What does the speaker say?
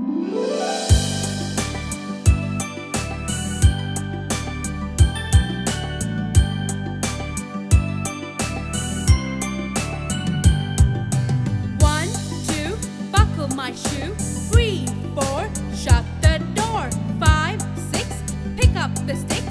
1, 2, buckle my shoe. 3, 4, shut the door. 5, 6, pick up the stick.